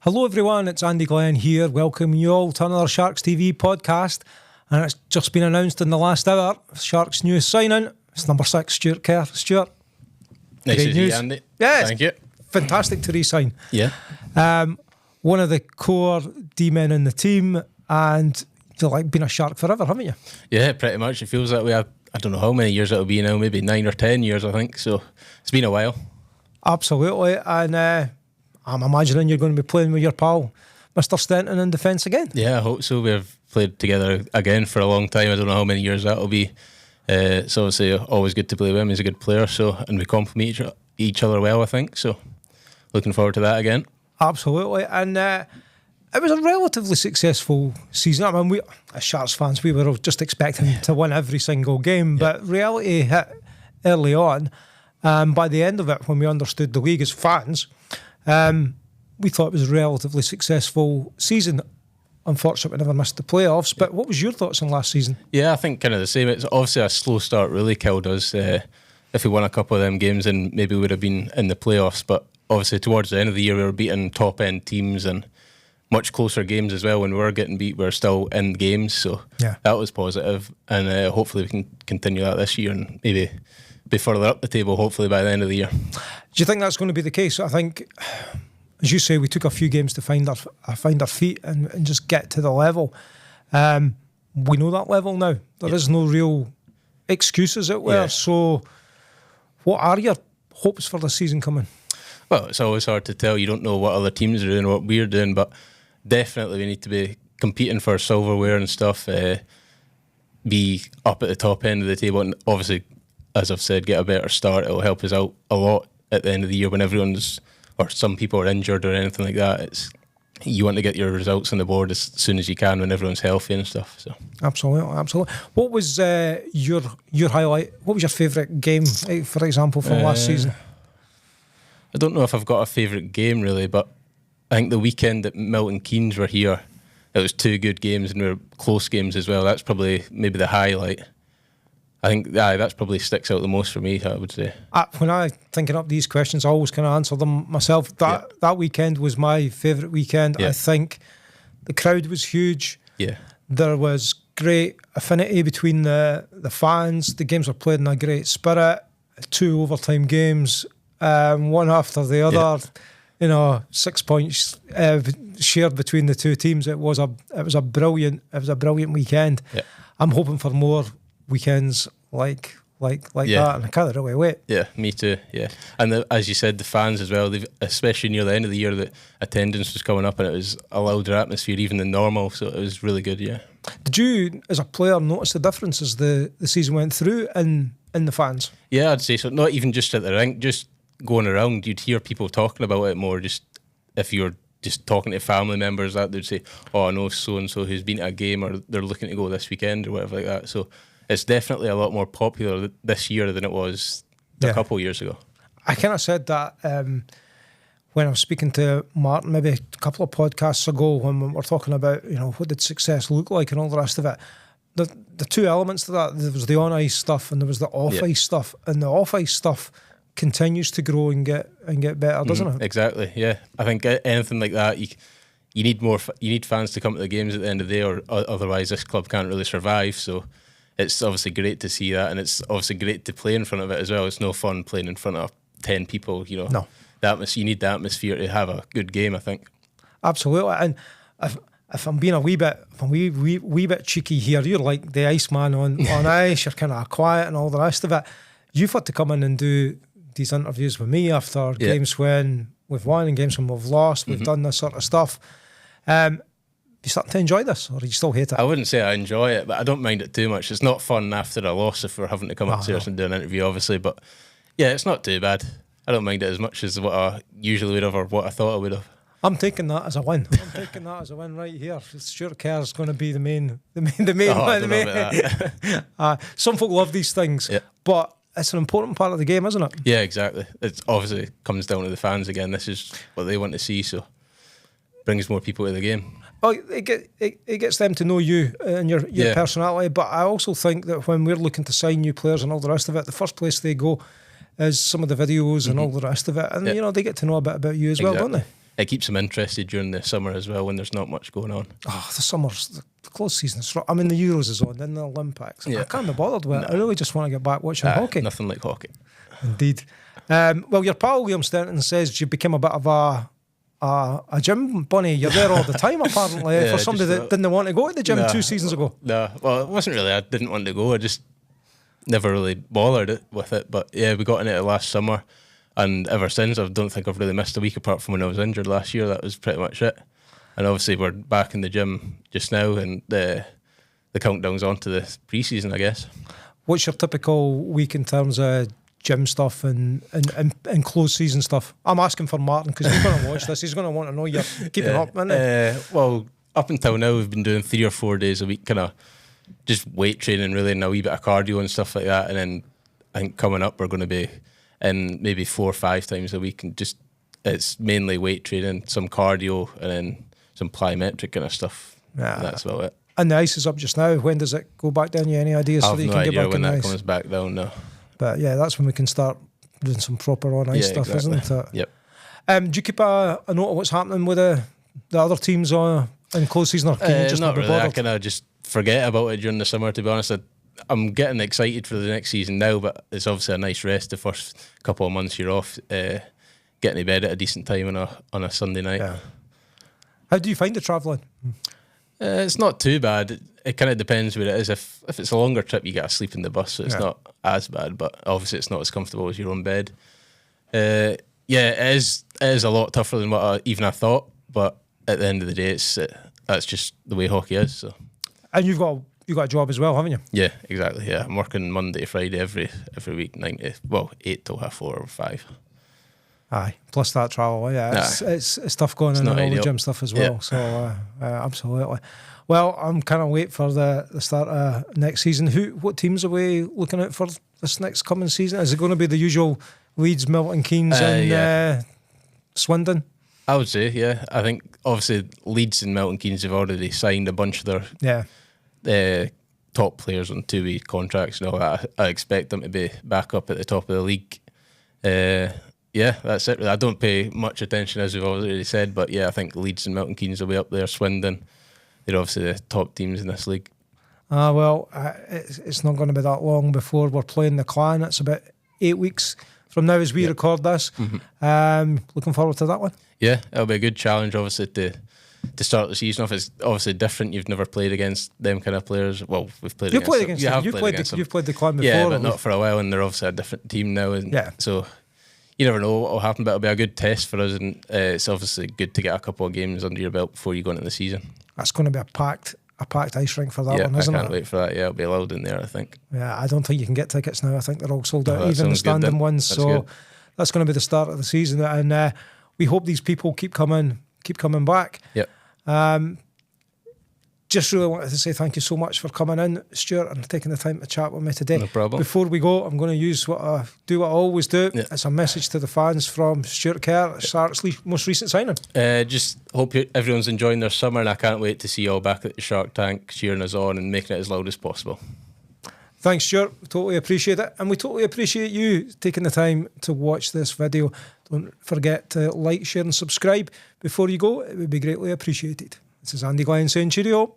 Hello everyone, it's Andy Glenn here, welcoming you all to another Sharks TV podcast, and it's just been announced in the last hour, Sharks' newest signing, it's number 6, Stuart Kerr. Stuart, nice great to news. see you, Andy. Yes, Thank you. Fantastic to re-sign. Yeah. One of the core D-men in the team, and you feel like being a Shark forever, haven't you? Yeah, pretty much. It feels that way. I don't know how many years it'll be now, maybe 9 or 10 years, I think. So it's been a while. Absolutely, and I'm imagining you're going to be playing with your pal, Mr. Stenton, in defence again. Yeah, I hope so. We've played together again for a long time. I don't know how many years that'll be. It's obviously always good to play with him. He's a good player, and we complement each other well, I think. So looking forward to that again. Absolutely, and it was a relatively successful season. I mean, we, as Sharks fans, we were just expecting to win every single game, but reality hit early on. By the end of it, when we understood the league as fans, we thought it was a relatively successful season. Unfortunately, we never missed the playoffs. But what was your thoughts on last season? Yeah, I think kind of the same. It's obviously a slow start really killed us. If we won a couple of them games, then maybe we would have been in the playoffs. But obviously towards the end of the year, we were beating top-end teams and much closer games as well. When we were getting beat, we were still in games. So that was positive. And hopefully we can continue that this year and maybe be further up the table, hopefully, by the end of the year. Do you think that's going to be the case? I think, as you say, we took a few games to find our feet and just get to the level. We know that level now. There is no real excuses out there. So what are your hopes for the season coming? Well, it's always hard to tell. You don't know what other teams are doing, what we're doing, but definitely we need to be competing for silverware and stuff, be up at the top end of the table, and obviously, as I've said, get a better start. It'll help us out a lot at the end of the year when everyone's, or some people are injured or anything like that. You want to get your results on the board as soon as you can when everyone's healthy and stuff. So absolutely. What was your highlight? What was your favourite game, for example, from last season? I don't know if I've got a favourite game really, but I think the weekend that Milton Keynes were here, it was 2 good games and they were close games as well. That's probably maybe the highlight. I think that's probably sticks out the most for me, I would say. When I'm thinking up these questions, I always kind of answer them myself. That weekend was my favourite weekend. I think the crowd was huge. Yeah. There was great affinity between the fans. The games were played in a great spirit. 2 overtime games, one after the other. You know, 6 points shared between the 2 teams. It was a brilliant weekend. Yeah. I'm hoping for more weekends like that, and I can't really wait. Yeah, me too. Yeah, and as you said, the fans as well. Especially near the end of the year, the attendance was coming up, and it was a louder atmosphere even than normal. So it was really good. Yeah. Did you, as a player, notice the difference as the season went through in the fans? Yeah, I'd say so. Not even just at the rink, just going around, you'd hear people talking about it more. Just if you're just talking to family members, that they'd say, "Oh, I know so and so who's been at a game, or they're looking to go this weekend, or whatever like that." So it's definitely a lot more popular this year than it was a couple of years ago. I kind of said that when I was speaking to Martin maybe a couple of podcasts ago when we were talking about, you know, what did success look like and all the rest of it. The 2 elements to that, there was the on-ice stuff and there was the off-ice stuff. And the off-ice stuff continues to grow and get better, doesn't it? Exactly, yeah. I think anything like that, you need more. You need fans to come to the games at the end of the day, or otherwise this club can't really survive. So it's obviously great to see that, and it's obviously great to play in front of it as well. It's no fun playing in front of 10 people, you know. No. You need the atmosphere to have a good game, I think. Absolutely. And if I'm being a wee bit cheeky here, you're like the Iceman on ice, you're kind of quiet and all the rest of it. You've had to come in and do these interviews with me after games when we've won and games when we've lost. We've done this sort of stuff. You starting to enjoy this, or do you still hate it? I wouldn't say I enjoy it, but I don't mind it too much. It's not fun after a loss if we're having to come upstairs and do an interview, obviously. But yeah, it's not too bad. I don't mind it as much as what I usually would have or what I thought I would have. I'm taking that as a win. I'm taking that as a win right here. Stuart Kerr is going to be the main one. Some folk love these things, but it's an important part of the game, isn't it? Yeah, exactly. It obviously comes down to the fans again. This is what they want to see, so brings more people to the game. Well, it gets them to know you and your personality, but I also think that when we're looking to sign new players and all the rest of it, the first place they go is some of the videos and all the rest of it, and you know, they get to know a bit about you as well, don't they? it keeps them interested during the summer as well when there's not much going on. Oh, the summer's the close season's. I mean, the Euros is on, then the Olympics. I can't be bothered with it. I really just want to get back watching hockey. Nothing like hockey. Indeed. Well, your pal Liam Stanton says you became a bit of a gym bunny. You're there all the time, apparently, for somebody that didn't want to go to the gym 2 seasons ago. No, well, it wasn't really. I didn't want to go. I just never really bothered with it. But yeah, we got into it last summer, and ever since, I don't think I've really missed a week apart from when I was injured last year. That was pretty much it. And obviously, we're back in the gym just now, and the countdown's on to the pre-season, I guess. What's your typical week in terms of gym stuff and closed season stuff? I'm asking for Martin because he's going to watch this. He's going to want to know you're keeping up, isn't he? Well, up until now, we've been doing 3 or 4 days a week, kind of just weight training, really, and a wee bit of cardio and stuff like that. And then I think coming up, we're going to be in maybe 4 or 5 times a week, and just it's mainly weight training, some cardio, and then some plyometric kind of stuff. Yeah, and that's about it. And the ice is up just now. When does it go back down? You any ideas? I have no idea when that comes back down. No. But yeah, that's when we can start doing some proper on ice stuff, exactly. Isn't it? Yep. Do you keep a note of what's happening with the other teams in close season, or can you just not be really? bothered? I kind of just forget about it during the summer. To be honest, I'm getting excited for the next season now, but it's obviously a nice rest. The first couple of months you're off, getting to bed at a decent time on a Sunday night. Yeah. How do you find the travelling? It's not too bad. It kind of depends where it is. If it's a longer trip, you get to sleep in the bus, so it's not as bad. But obviously, it's not as comfortable as your own bed. It is a lot tougher than what I thought. But at the end of the day, that's just the way hockey is. So. And you've got a job as well, haven't you? Yeah, exactly. Yeah, I'm working Monday to Friday every week, 8 till 4:30 or 5. Aye, plus that travel, it's tough going in and all the gym stuff as well. Yeah. So absolutely. Well, I'm kind of waiting for the start of next season. What teams are we looking at for this next coming season? Is it going to be the usual Leeds, Milton Keynes, and Swindon? I would say, yeah. I think obviously Leeds and Milton Keynes have already signed a bunch of their top players on 2-week contracts and all that. I expect them to be back up at the top of the league. Yeah, that's it. I don't pay much attention, as we've already said, but yeah, I think Leeds and Milton Keynes will be up there. Swindon, they're obviously the top teams in this league. It's not going to be that long before we're playing the Clan. It's about 8 weeks from now as we record this. Mm-hmm. Looking forward to that one. Yeah, it'll be a good challenge, obviously, to start the season off. It's obviously different. You've never played against them kind of players. Well, we've played against them. You've played the Clan before. Yeah, but not for a while, and they're obviously a different team now. And so you never know what will happen, but it'll be a good test for us, and it's obviously good to get a couple of games under your belt before you go into the season. That's going to be a packed ice rink for that one, isn't it? I can't wait for that. Yeah, it'll be loud in there, I think. Yeah, I don't think you can get tickets now. I think they're all sold out, even the standing ones. So that's going to be the start of the season, and we hope these people keep coming back. Yep. Just really wanted to say thank you so much for coming in, Stuart, and taking the time to chat with me today. No problem. Before we go, I'm going to use what I always do. Yeah. It's a message to the fans from Stuart Kerr, Sharks' most recent signing. Just hope everyone's enjoying their summer, and I can't wait to see you all back at the Shark Tank, cheering us on and making it as loud as possible. Thanks, Stuart. We totally appreciate it. And we totally appreciate you taking the time to watch this video. Don't forget to like, share and subscribe before you go. It would be greatly appreciated. This is Andy Glenn saying cheerio.